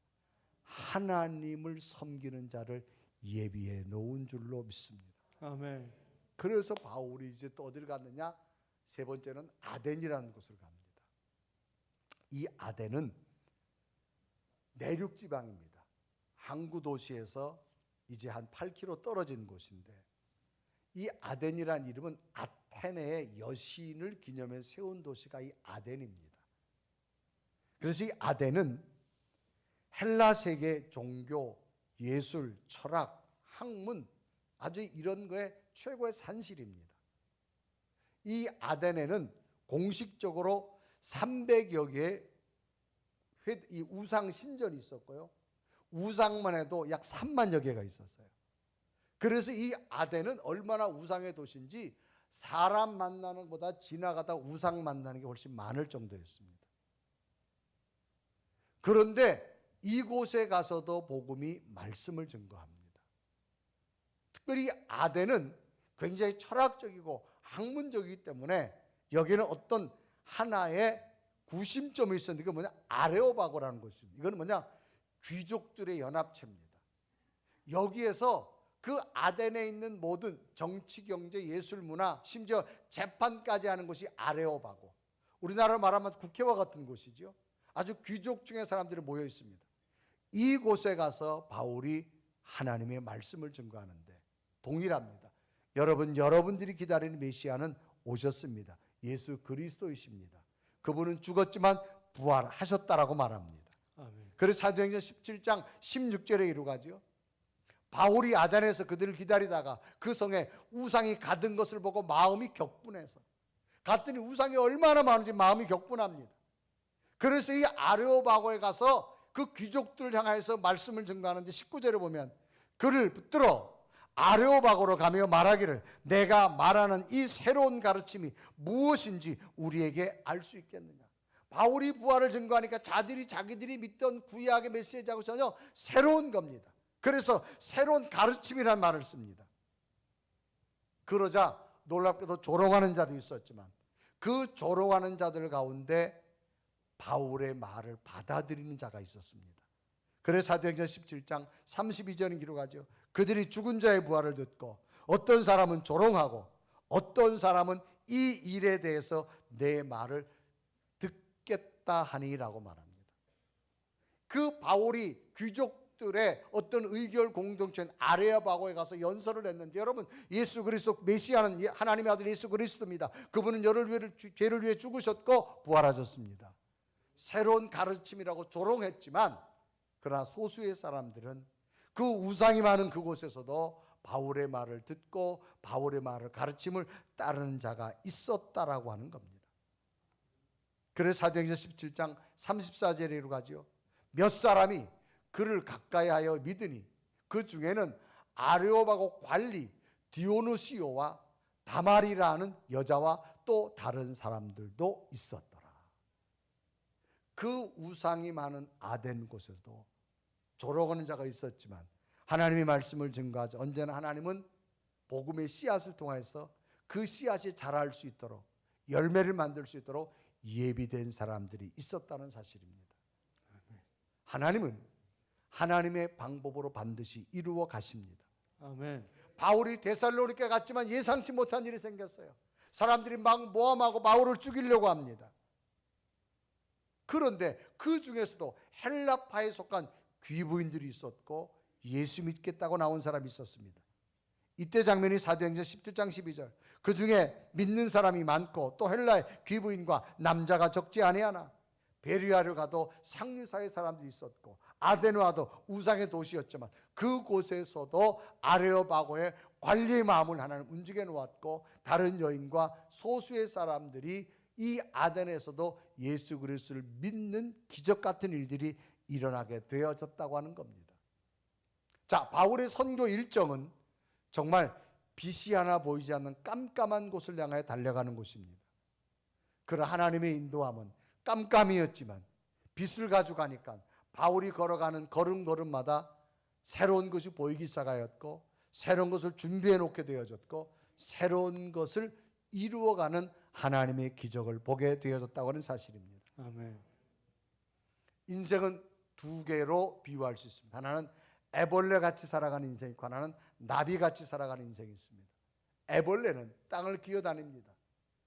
하나님을 섬기는 자를 예비해 놓은 줄로 믿습니다. 아멘. 그래서 바울이 이제 또 어디를 갔느냐? 세 번째는 아덴이라는 곳을 갑니다. 이 아덴은 내륙 지방입니다. 항구 도시에서 이제 한 8km 떨어진 곳인데 이 아덴이라는 이름은 아테네의 여신을 기념해 세운 도시가 이 아덴입니다. 그래서 이 아덴은 헬라 세계 종교, 예술, 철학, 학문 아주 이런 거에 최고의 산실입니다. 이 아덴에는 공식적으로 300여 개의 이 우상 신전이 있었고요. 우상만 해도 약 3만여 개가 있었어요. 그래서 이 아덴은 얼마나 우상의 도시인지 사람 만나는 것보다 지나가다 우상 만나는 게 훨씬 많을 정도였습니다. 그런데 이곳에 가서도 복음이 말씀을 증거합니다. 특별히 아덴은 굉장히 철학적이고 학문적이기 때문에 여기는 어떤 하나의 구심점이 있었는데 이건 뭐냐? 아레오바고라는 것입니다. 이건 뭐냐? 귀족들의 연합체입니다. 여기에서 그 아덴에 있는 모든 정치, 경제, 예술, 문화, 심지어 재판까지 하는 것이 아레오바고, 우리나라로 말하면 국회와 같은 곳이죠. 아주 귀족 중의 사람들이 모여 있습니다. 이곳에 가서 바울이 하나님의 말씀을 증거하는데 동일합니다. 여러분들이 기다리는 메시아는 오셨습니다. 예수 그리스도이십니다. 그분은 죽었지만 부활하셨다라고 말합니다. 아멘. 그래서 사도행전 17장 16절에 이루어가죠. 바울이 아덴에서 그들을 기다리다가 그 성에 우상이 가득 것을 보고 마음이 격분해서 갔더니 우상이 얼마나 많은지 마음이 격분합니다. 그래서 이 아레오바고에 가서 그 귀족들을 향해서 말씀을 증거하는데 19절에 보면 그를 붙들어 아레오바고로 가며 말하기를 내가 말하는 이 새로운 가르침이 무엇인지 우리에게 알 수 있겠느냐. 바울이 부활을 증거하니까 자기들이 믿던 구약의 메시지하고 전혀 새로운 겁니다. 그래서 새로운 가르침이라는 말을 씁니다. 그러자 놀랍게도 조롱하는 자도 있었지만 그 조롱하는 자들 가운데 바울의 말을 받아들이는 자가 있었습니다. 그래서 사도행전 17장 32절은 기록하죠. 그들이 죽은 자의 부활을 듣고 어떤 사람은 조롱하고 어떤 사람은 이 일에 대해서 내 말을 듣겠다 하니라고 말합니다. 그 바울이 귀족들의 어떤 의결 공동체인 아레오바고에 가서 연설을 했는데, 여러분, 예수 그리스도 메시아는 하나님의 아들 예수 그리스도입니다. 그분은 죄를 위해 죽으셨고 부활하셨습니다. 새로운 가르침이라고 조롱했지만 그러나 소수의 사람들은 그 우상이 많은 그곳에서도 바울의 말을 듣고 바울의 말을 가르침을 따르는 자가 있었다라고 하는 겁니다. 그래서 사도행전 17장 34절에 이루어가죠. 몇 사람이 그를 가까이하여 믿으니 그 중에는 아레오바고 관리 디오누시오와 다말이라는 여자와 또 다른 사람들도 있었더라. 그 우상이 많은 아덴 곳에도 조롱하는 자가 있었지만 하나님의 말씀을 증거하죠. 언제나 하나님은 복음의 씨앗을 통해서 그 씨앗이 자랄 수 있도록 열매를 만들 수 있도록 예비된 사람들이 있었다는 사실입니다. 하나님은 하나님의 방법으로 반드시 이루어 가십니다. 아멘. 바울이 데살로니가 갔지만 예상치 못한 일이 생겼어요. 사람들이 막 모함하고 바울을 죽이려고 합니다. 그런데 그 중에서도 헬라파에 속한 귀부인들이 있었고 예수 믿겠다고 나온 사람이 있었습니다. 이때 장면이 사도행전 17장 12절. 그 중에 믿는 사람이 많고 또 헬라의 귀부인과 남자가 적지 아니하나 베리아를 가도 상류사의 사람들이 있었고 아데노아도 우상의 도시였지만 그곳에서도 아레오바고의 관리의 마음을 하나님 움직여 놓았고 다른 여인과 소수의 사람들이 이 아덴에서도 예수 그리스도를 믿는 기적 같은 일들이 일어나게 되어졌다고 하는 겁니다. 자, 바울의 선교 일정은 정말 빛이 하나 보이지 않는 깜깜한 곳을 향하여 달려가는 곳입니다. 그러나 하나님의 인도함은 깜깜이었지만 빛을 가져가니까 바울이 걸어가는 걸음걸음마다 새로운 것이 보이기 시작하였고 새로운 것을 준비해 놓게 되어졌고 새로운 것을 이루어가는 하나님의 기적을 보게 되어졌다고 하는 사실입니다. 아멘. 인생은 두 개로 비유할 수 있습니다. 하나는 애벌레같이 살아가는 인생이 있고 하나는 나비같이 살아가는 인생이 있습니다. 애벌레는 땅을 기어다닙니다.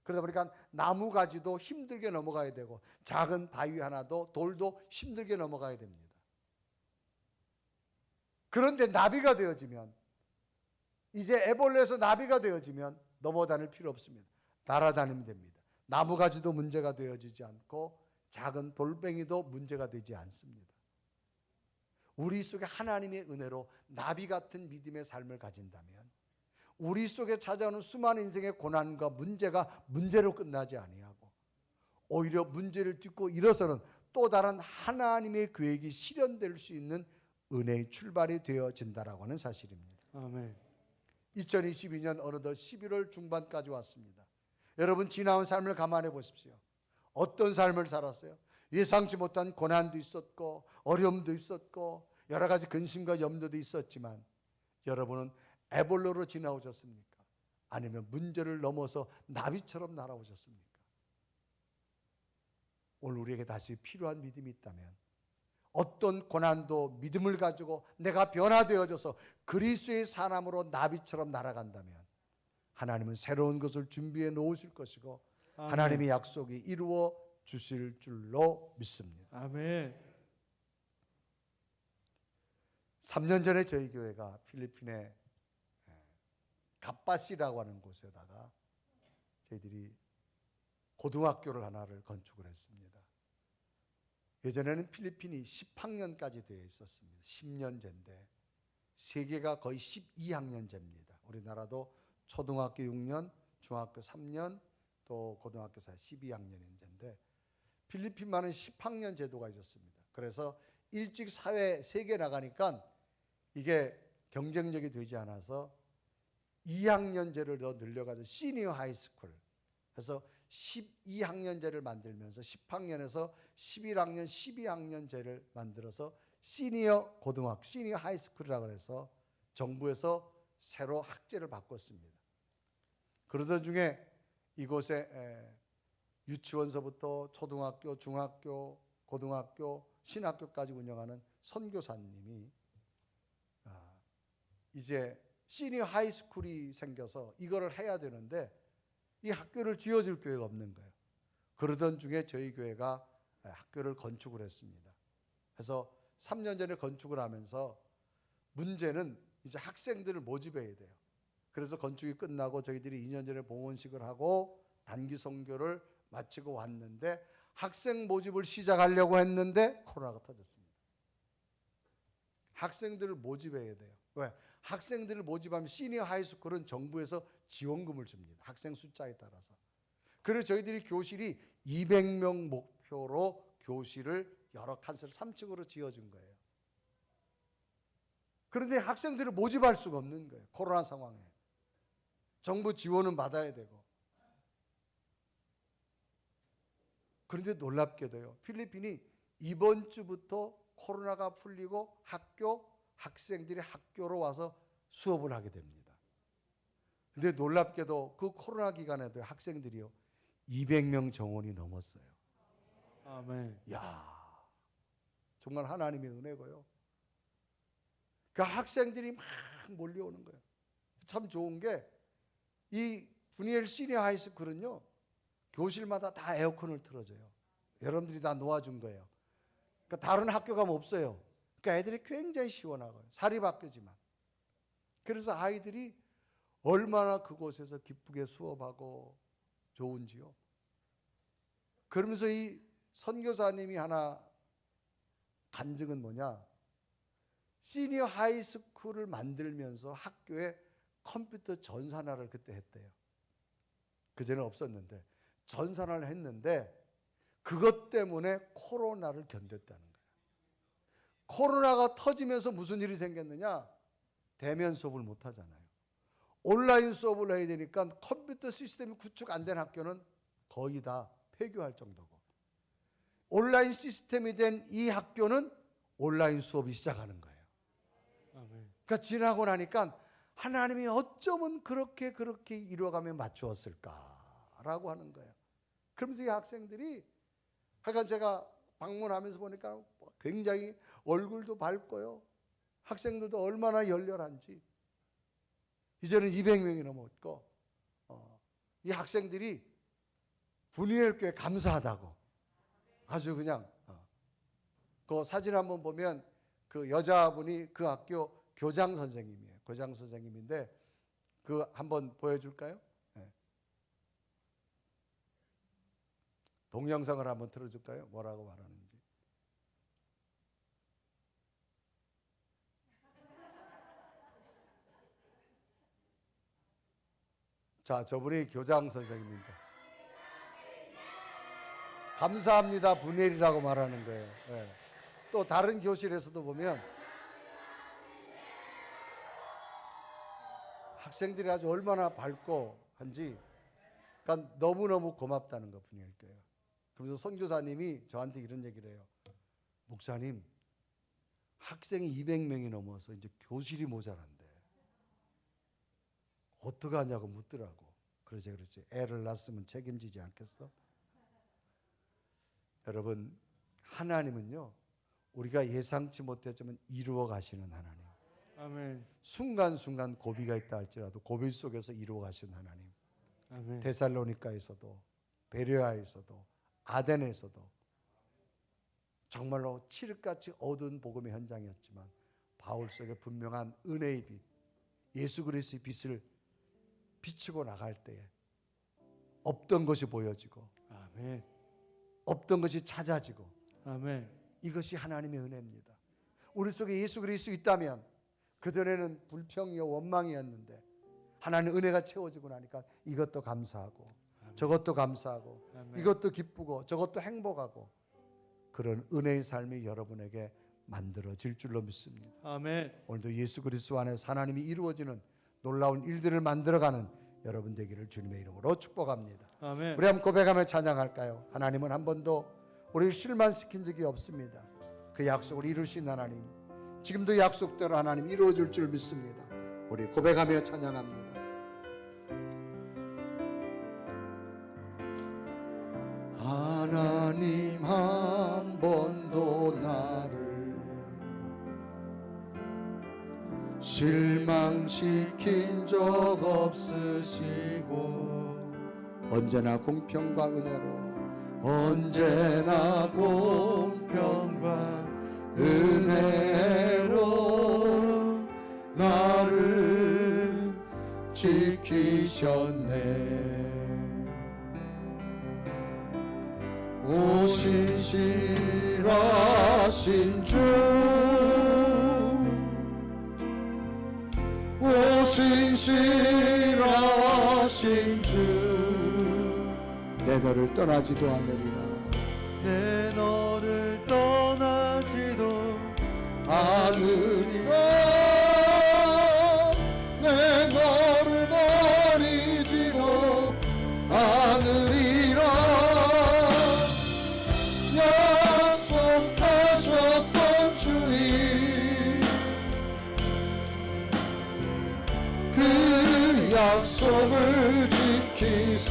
그러다 보니까 나무가지도 힘들게 넘어가야 되고 작은 바위 하나도 돌도 힘들게 넘어가야 됩니다. 그런데 나비가 되어지면 이제 애벌레에서 나비가 되어지면 넘어다닐 필요 없습니다. 날아다니면 됩니다. 나무가지도 문제가 되어지지 않고 작은 돌멩이도 문제가 되지 않습니다. 우리 속에 하나님의 은혜로 나비 같은 믿음의 삶을 가진다면 우리 속에 찾아오는 수많은 인생의 고난과 문제가 문제로 끝나지 아니하고 오히려 문제를 딛고 일어서는 또 다른 하나님의 계획이 실현될 수 있는 은혜의 출발이 되어진다라고 하는 사실입니다. 아멘. 2022년 어느덧 11월 중반까지 왔습니다. 여러분 지나온 삶을 감안해 보십시오. 어떤 삶을 살았어요? 예상치 못한 고난도 있었고 어려움도 있었고 여러 가지 근심과 염려도 있었지만 여러분은 애벌로로 지나오셨습니까? 아니면 문제를 넘어서 나비처럼 날아오셨습니까? 오늘 우리에게 다시 필요한 믿음이 있다면 어떤 고난도 믿음을 가지고 내가 변화되어져서 그리스도의 사람으로 나비처럼 날아간다면 하나님은 새로운 것을 준비해 놓으실 것이고 아멘. 하나님의 약속이 이루어 주실 줄로 믿습니다. 아멘. 3년 전에 저희 교회가 필리핀의 갓바시라고 하는 곳에다가 저희들이 고등학교를 하나를 건축을 했습니다. 예전에는 필리핀이 10학년까지 되어 있었습니다. 10년제인데 세계가 거의 12학년제입니다. 우리나라도 초등학교 6년, 중학교 3년, 또 고등학교 12학년제인데 필리핀만은 10학년 제도가 있었습니다. 그래서 일찍 사회 세계 나가니까 이게 경쟁력이 되지 않아서 2학년제를 더 늘려가지고 시니어 하이스쿨 해서 12학년제를 만들면서 10학년에서 11학년, 12학년제를 만들어서 시니어 고등학교, 시니어 하이스쿨이라고 해서 정부에서 새로 학제를 바꿨습니다. 그러던 중에 이곳에 유치원서부터 초등학교, 중학교, 고등학교, 신학교까지 운영하는 선교사님이 이제 시니어 하이스쿨이 생겨서 이거를 해야 되는데 이 학교를 지어줄 교회가 없는 거예요. 그러던 중에 저희 교회가 학교를 건축을 했습니다. 그래서 3년 전에 건축을 하면서 문제는 이제 학생들을 모집해야 돼요. 그래서 건축이 끝나고 저희들이 2년 전에 봉헌식을 하고 단기 선교를 마치고 왔는데 학생 모집을 시작하려고 했는데 코로나가 터졌습니다. 학생들을 모집해야 돼요. 왜? 학생들을 모집하면 시니어 하이스쿨은 정부에서 지원금을 줍니다. 학생 숫자에 따라서. 그래서 저희들이 교실이 200명 목표로 교실을 여러 칸을 3층으로 지어준 거예요. 그런데 학생들을 모집할 수가 없는 거예요. 코로나 상황에. 정부 지원은 받아야 되고. 그런데 놀랍게도요. 필리핀이 이번 주부터 코로나가 풀리고 학생들이 학교로 와서 수업을 하게 됩니다. 근데 놀랍게도 그 코로나 기간에도 학생들이요 200명 정원이 넘었어요. 아멘. 야, 정말 하나님의 은혜고요. 그 학생들이 막 몰려오는 거예요. 참 좋은 게 이 분이엘 시니어 하이스쿨은요 교실마다 다 에어컨을 틀어줘요. 여러분들이 다 놓아준 거예요. 그러니까 다른 학교가 없어요. 그러니까 애들이 굉장히 시원하고요. 사립학교지만. 그래서 아이들이 얼마나 그곳에서 기쁘게 수업하고 좋은지요. 그러면서 이 선교사님이 하나 간증은 뭐냐? 시니어 하이스쿨을 만들면서 학교에 컴퓨터 전산화를 그때 했대요. 그전에 없었는데 전산화를 했는데 그것 때문에 코로나를 견뎠다는 거예요. 코로나가 터지면서 무슨 일이 생겼느냐? 대면 수업을 못 하잖아요. 온라인 수업을 해야 되니까 컴퓨터 시스템이 구축 안 된 학교는 거의 다 폐교할 정도고 온라인 시스템이 된 이 학교는 온라인 수업이 시작하는 거예요. 아멘. 그러니까 지나고 나니까 하나님이 어쩌면 그렇게 이루어가며 맞추었을까라고 하는 거예요. 그러면서 이 학생들이 하여간 제가 방문하면서 보니까 굉장히 얼굴도 밝고요. 학생들도 얼마나 열렬한지. 이제는 200명이 넘었고 이 학생들이 분이엘 교회 감사하다고 아주 그냥 그 사진 한번 보면 그 여자분이 그 학교 교장 선생님이에요. 교장 선생님인데 그 한번 보여줄까요? 네. 동영상을 한번 틀어줄까요? 뭐라고 말하는지. 자, 저분이 교장 선생님입니다. 감사합니다 분해이라고 말하는 거예요. 예. 또 다른 교실에서도 보면 학생들이 아주 얼마나 밝고 한지, 그러니까 너무너무 고맙다는 것 뿐일 거예요. 그래서 선교사님이 저한테 이런 얘기를 해요. 목사님, 학생이 200명이 넘어서 이제 교실이 모자란데 어떡하냐고 묻더라고. 그러지 애를 낳았으면 책임지지 않겠어? 여러분, 하나님은요, 우리가 예상치 못했지만 이루어 가시는 하나님. 아멘. 순간순간 고비가 있다 할지라도 고비 속에서 이루어 가시는 하나님. 아멘. 데살로니가에서도, 베레아에서도, 아덴에서도 정말로 칠흑같이 어두운 복음의 현장이었지만 바울 속에 분명한 은혜의 빛, 예수 그리스도의 빛을 비추고 나갈 때에 없던 것이 보여지고, 아멘. 없던 것이 찾아지고, 아멘. 이것이 하나님의 은혜입니다. 우리 속에 예수 그리스도 있다면, 그전에는 불평이요 원망이었는데 하나님 은혜가 채워지고 나니까 이것도 감사하고, 아멘. 저것도 감사하고, 아멘. 이것도 기쁘고, 저것도 행복하고, 그런 은혜의 삶이 여러분에게 만들어질 줄로 믿습니다. 아멘. 오늘도 예수 그리스도 안에서 하나님이 이루어지는 놀라운 일들을 만들어가는 여러분 되기를 주님의 이름으로 축복합니다. 아멘. 우리 한번 고백하며 찬양할까요? 하나님은 한 번도 우리를 실망시킨 적이 없습니다. 그 약속을 이루신 하나님, 지금도 약속대로 하나님 이루어질 줄 믿습니다. 우리 고백하며 찬양합니다. 하나님 한 번도 나를 실망시킨 적 없으시고, 언제나 공평과 은혜로, 언제나 공평과 은혜로 나를 지키셨네. 오신실하신 주, 오신실하신 주, 내 너를 떠나지도 않으리라. 내 너를 떠나지도 않으리라. 내 너를 버리지도 않으리라. 약속하셨던 주님, 그 약속을 지키사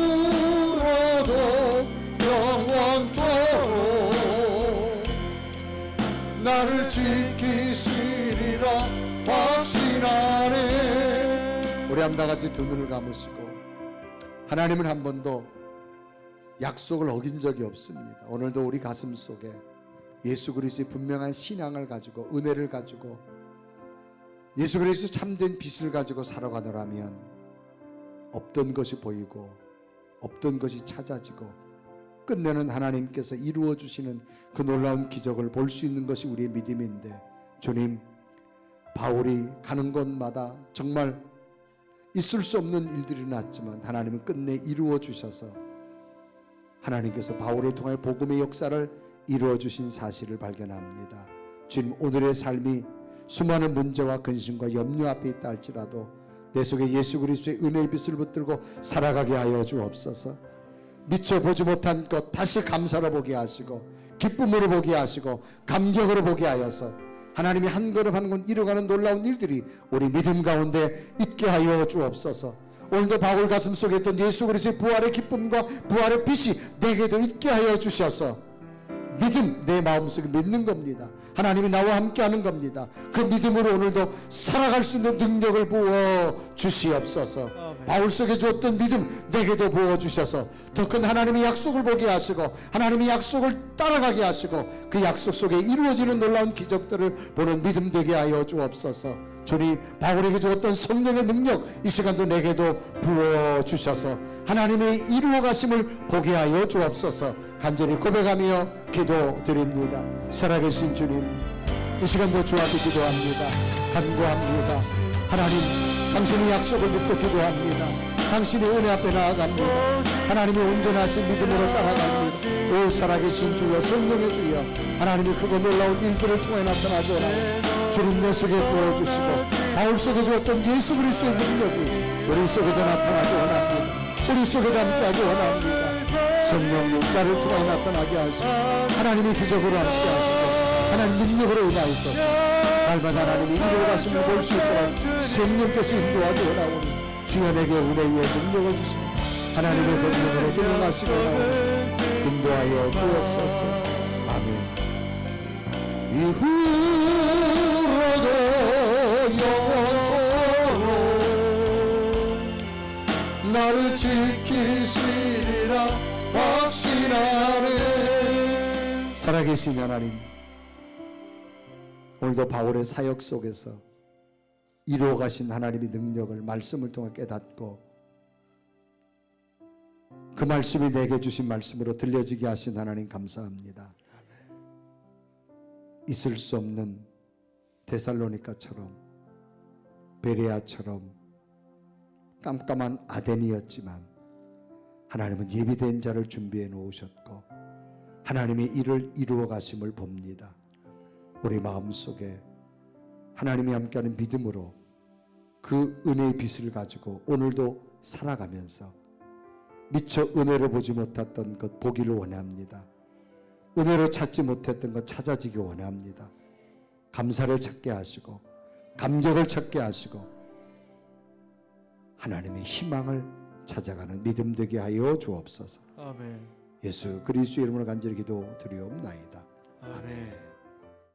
이후로도 영원토록 나를 지키시리라 확신하네. 우리 한번 다 같이 두 눈을 감으시고, 하나님은 한 번도 약속을 어긴 적이 없습니다. 오늘도 우리 가슴 속에 예수 그리스도의 분명한 신앙을 가지고, 은혜를 가지고, 예수 그리스도 참된 빛을 가지고 살아가노라면 없던 것이 보이고, 없던 것이 찾아지고, 끝내는 하나님께서 이루어 주시는 그 놀라운 기적을 볼 수 있는 것이 우리의 믿음인데, 주님, 바울이 가는 곳마다 정말 있을 수 없는 일들이 났지만 하나님은 끝내 이루어 주셔서, 하나님께서 바울을 통해 복음의 역사를 이루어 주신 사실을 발견합니다. 주님, 오늘의 삶이 수많은 문제와 근심과 염려 앞에 있다 할지라도 내 속에 예수 그리스도의 은혜의 빛을 붙들고 살아가게 하여 주옵소서. 미처 보지 못한 것 다시 감사로 보게 하시고, 기쁨으로 보게 하시고, 감격으로 보게 하여서 하나님이 한 걸음 한 걸음 이루어가는 놀라운 일들이 우리 믿음 가운데 있게 하여 주옵소서. 오늘도 바울 가슴 속에 있던 예수 그리스도의 부활의 기쁨과 부활의 빛이 내게도 있게 하여 주셔서, 믿음, 내 마음속에 믿는 겁니다. 하나님이 나와 함께하는 겁니다. 그 믿음으로 오늘도 살아갈 수 있는 능력을 부어 주시옵소서. 아멘. 바울 속에 주었던 믿음 내게도 부어 주셔서 더 큰 하나님의 약속을 보게 하시고, 하나님의 약속을 따라가게 하시고, 그 약속 속에 이루어지는 놀라운 기적들을 보는 믿음 되게 하여 주옵소서. 주님, 바울에게 주었던 성령의 능력 이 시간도 내게도 부어 주셔서 하나님의 이루어 가심을 보게 하여 주옵소서. 간절히 고백하며 기도드립니다. 살아계신 주님, 이 이 시간도 주 앞에 기도합니다. 간구합니다. 하나님, 당신의 약속을 믿고 기도합니다. 당신의 은혜 앞에 나아갑니다. 하나님의 온전하신 믿음으로 따라갑니다. 오 살아계신 주여, 성령의 주여, 하나님의 크고 놀라운 일들을 통해 나타나게 하나님, 주님 내 속에 부어주시고 바울 속에 주었던 예수 그리스도의 능력이 우리 속에도 나타나게 원합니다. 우리 속에도 함께하게 원합니다. 성령님 나를 통해 나타나게 하시고 하나님의 기적으로 함께하시고 하나님 능력으로 임하소서. 날마다 하나님의 이루어가심을 볼 수 있도록 성령께서 인도하게 원하오니 주여 내게 은혜 위에 능력을 주시고 하나님의 능력으로 능력하시고 인도하여 주옵소서. 아멘. 이후로도 영원토록 나를 지키시리라 확신하네. 살아계신 하나님, 오늘도 바울의 사역 속에서 이루어가신 하나님의 능력을 말씀을 통해 깨닫고 그 말씀이 내게 주신 말씀으로 들려지게 하신 하나님 감사합니다. 있을 수 없는 데살로니가처럼 베레아처럼 깜깜한 아덴이었지만 하나님은 예비된 자를 준비해 놓으셨고 하나님의 일을 이루어 가심을 봅니다. 우리 마음속에 하나님이 함께하는 믿음으로 그 은혜의 빛을 가지고 오늘도 살아가면서 미처 은혜로 보지 못했던 것 보기를 원합니다. 은혜로 찾지 못했던 것 찾아지기 원합니다. 감사를 찾게 하시고 감격을 찾게 하시고 하나님의 희망을 찾아가는 믿음 되게 하여 주옵소서. 아멘. 예수 그리스도의 이름으로 간절히 기도드리옵나이다. 아멘.